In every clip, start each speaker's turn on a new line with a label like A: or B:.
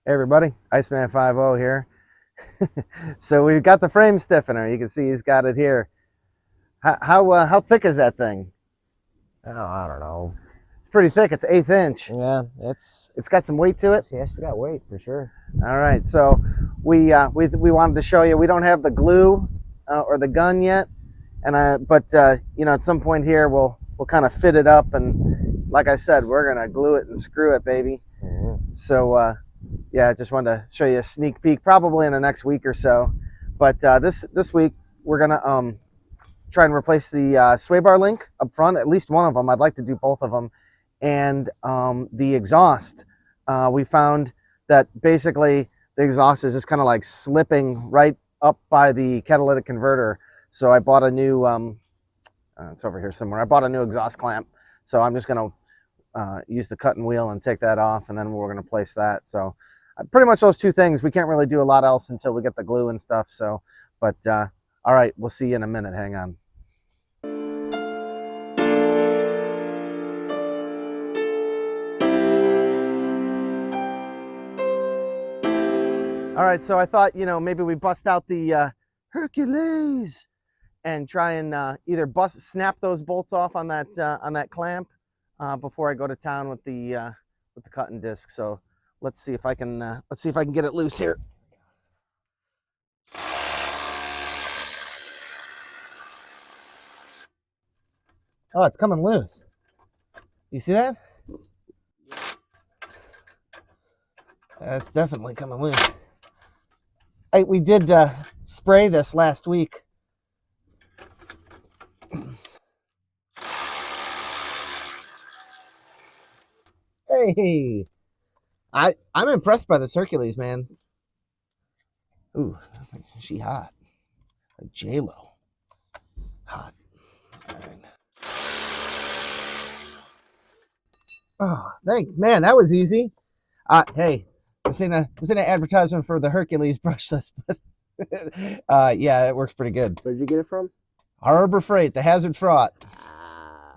A: Hey everybody, Iceman 50 here. So we've got the frame stiffener. You can see he's got it here. How thick is that thing?
B: Oh, I don't know.
A: It's pretty thick. It's 1/8 inch.
B: Yeah,
A: It's got some weight to it.
B: yeah, it's got weight for sure.
A: All right. So we wanted to show you. We don't have the glue or the gun yet, but you know, at some point here we'll kind of fit it up, and like I said, we're gonna glue it and screw it, baby. So yeah, I just wanted to show you a sneak peek, probably in the next week or so. But this week we're gonna try and replace the sway bar link up front, at least one of them. I'd like to do both of them, and the exhaust. We found that basically the exhaust is just kind of like slipping right up by the catalytic converter. So I bought a new. It's over here somewhere. I bought a new exhaust clamp, so I'm just gonna use the cutting wheel and take that off, and then we're going to place that. So pretty much those two things. We can't really do a lot else until we get the glue and stuff. So, but all right, we'll see you in a minute. Hang on. All right, so I thought, you know, maybe we bust out the Hercules and try and either snap those bolts off on that clamp before I go to town with the cutting disc. So let's see if I can get it loose here. Oh, it's coming loose. You see that? That's definitely coming loose. We did spray this last week. Hey, I'm impressed by this Hercules, man. Ooh, she hot. Like J-Lo. Hot. All right. Oh, man, that was easy. Hey, this ain't an advertisement for the Hercules brushless, but yeah, it works pretty good.
B: Where'd you get it from?
A: Harbor Freight, the Hazard Fraught.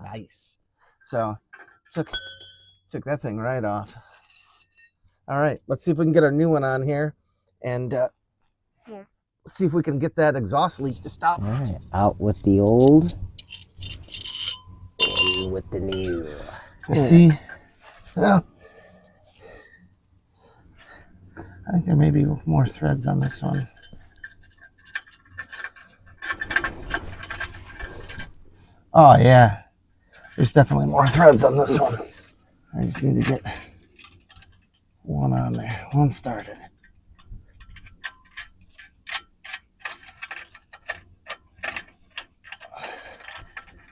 A: Nice. So took that thing right off. All right, let's see if we can get our new one on here, and see if we can get that exhaust leak to stop.
B: All right, out with the old, in with the new.
A: You see? Well, I think there may be more threads on this one. Oh yeah, there's definitely more threads on this one. I just need to get one on there, one started.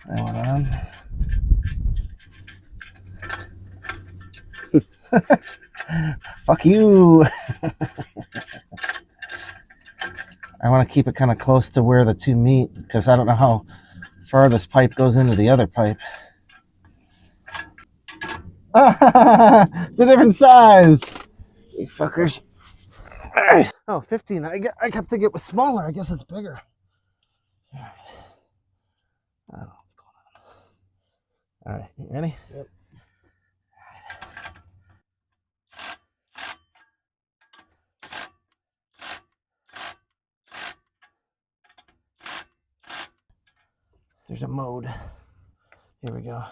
A: That one on. Fuck you. I want to keep it kind of close to where the two meet, because I don't know how far this pipe goes into the other pipe. It's a different size. You fuckers. Oh, 15. I kept thinking it was smaller. I guess it's bigger. All right. I don't know what's going on. All right, you ready?
B: Yep.
A: There's a mode. Here we go.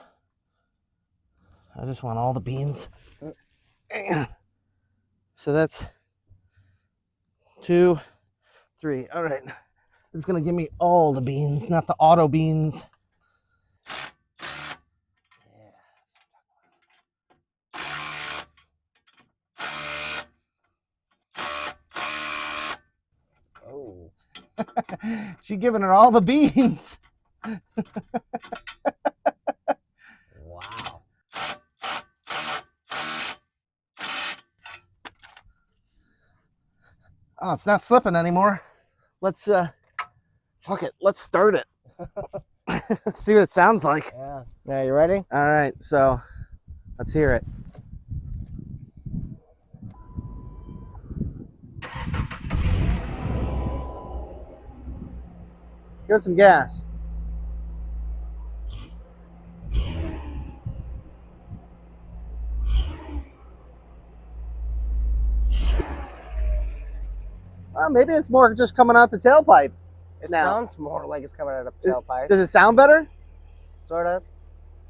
A: I just want all the beans. So that's 2, 3. All right. It's going to give me all the beans, not the auto beans. Oh. She's giving her all the beans.
B: Wow.
A: Oh, it's not slipping anymore. Let's fuck it. Let's start it. See what it sounds like.
B: Yeah. Now you ready?
A: All right, so let's hear it. Give it some gas. Well, maybe it's more just coming out the tailpipe.
B: It
A: now.
B: sounds more like it's coming out of the tailpipe.
A: Does it sound better?
B: Sort of.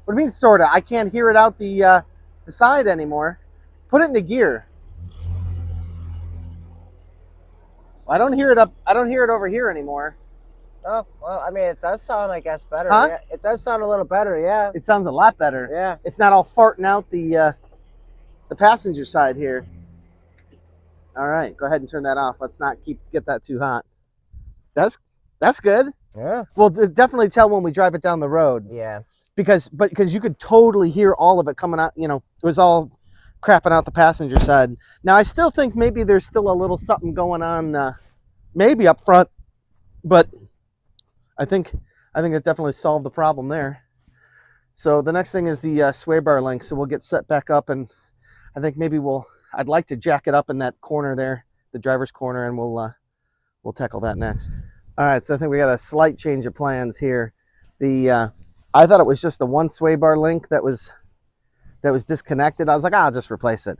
A: What do you mean, sorta? I can't hear it out the side anymore. Put it into gear. I don't hear it up. I don't hear it over here anymore.
B: Oh, well, I mean, it does sound, I guess, better.
A: Huh?
B: Yeah, it does sound a little better, yeah.
A: It sounds a lot better.
B: Yeah.
A: It's not all farting out the passenger side here. All right, go ahead and turn that off. Let's not get that too hot. That's good.
B: Yeah.
A: We'll definitely tell when we drive it down the road.
B: Yeah.
A: Because you could totally hear all of it coming out. You know, it was all crapping out the passenger side. Now I still think maybe there's still a little something going on, maybe up front, but I think it definitely solved the problem there. So the next thing is the sway bar link. So we'll get set back up, and I think maybe I'd like to jack it up in that corner there, the driver's corner, and we'll tackle that next. All right, so I think we got a slight change of plans here. I thought it was just the one sway bar link that was disconnected. I was like, I'll just replace it.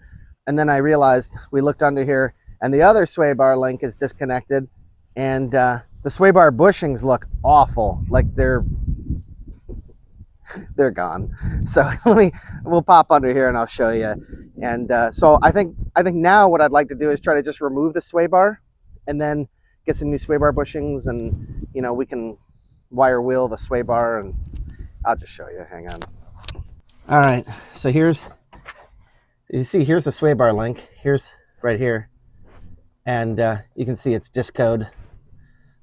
A: And then I realized, we looked under here, and the other sway bar link is disconnected, and the sway bar bushings look awful. Like they're gone. So we'll pop under here and I'll show you. And so I think now what I'd like to do is try to just remove the sway bar and then get some new sway bar bushings, and you know, we can wire wheel the sway bar, and I'll just show you. Hang on. All right, so here's the sway bar link. Here's right here, and you can see it's disc code.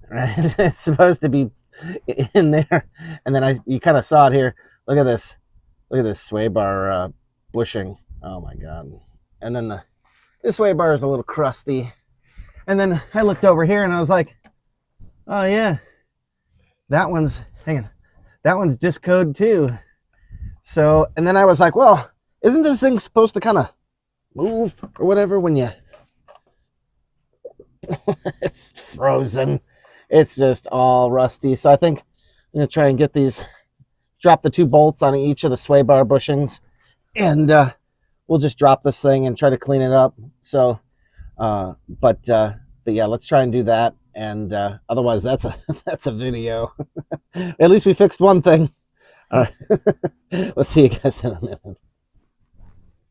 A: Right? It's supposed to be in there, and then you kind of saw it here. Look at this sway bar bushing. Oh my god! And then this sway bar is a little crusty. And then I looked over here and I was like, oh yeah, that one's disc code too. So, and then I was like, well, isn't this thing supposed to kind of move or whatever when you it's frozen? It's just all rusty. So I think I'm gonna try and get drop the 2 bolts on each of the sway bar bushings, and we'll just drop this thing and try to clean it up. So but yeah, let's try and do that, and otherwise that's a video. At least we fixed one thing. All right. We'll see you guys in a minute.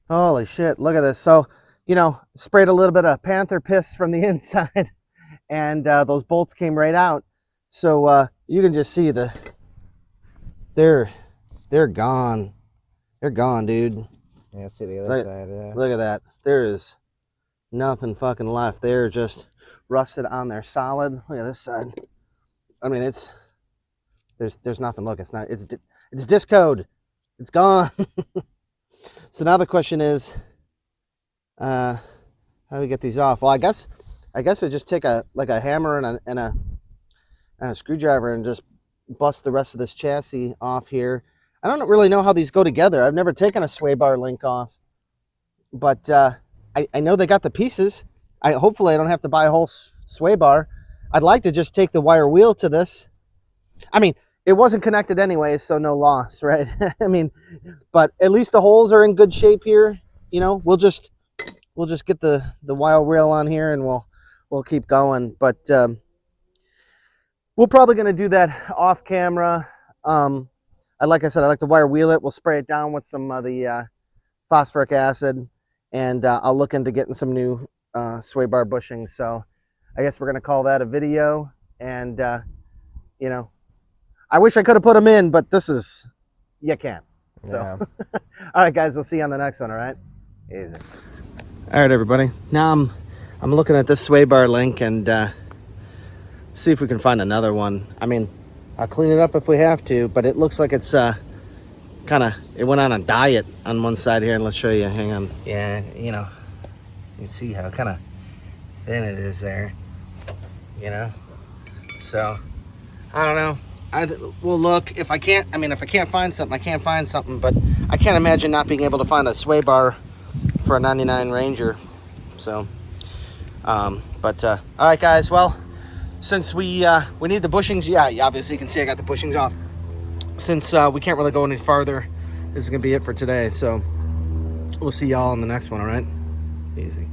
A: Holy shit, look at this. So, you know, sprayed a little bit of panther piss from the inside, and those bolts came right out. So you can just see they're gone. They're gone, dude.
B: Yeah, see the other side, yeah.
A: Look at that. There is nothing left. They're just rusted on there solid. Look at this side. I mean, there's nothing. Look, it's disc code. It's gone. So now the question is, how do we get these off? Well, I guess we just take a hammer and a screwdriver and just bust the rest of this chassis off here. I don't really know how these go together. I've never taken a sway bar link off, but I know they got the pieces. Hopefully I don't have to buy a whole sway bar. I'd like to just take the wire wheel to this. I mean, it wasn't connected anyway, so no loss, right? I mean, but at least the holes are in good shape here. You know, we'll just get the wire wheel on here, and we'll keep going. But we're probably going to do that off camera. Like I said, I like to wire wheel it. We'll spray it down with some of the phosphoric acid, and I'll look into getting some new sway bar bushings. So I guess we're going to call that a video. And you know, I wish I could have put them in, but you can't. So yeah. All right, guys, we'll see you on the next one. All right, easy. All right, everybody, now I'm looking at this sway bar link and see if we can find another one. I mean, I'll clean it up if we have to, but it looks like it's it went on a diet on one side here. And let's show you. Hang on. Yeah, you know, you can see how kind of thin it is there, you know. So I don't know. We'll look. If I can't find something, I can't find something. But I can't imagine not being able to find a sway bar for a 99 Ranger. So all right, guys, well, since we need the bushings, yeah, obviously you can see I got the bushings off. Since we can't really go any farther, this is gonna be it for today. So we'll see y'all in the next one. All right, easy.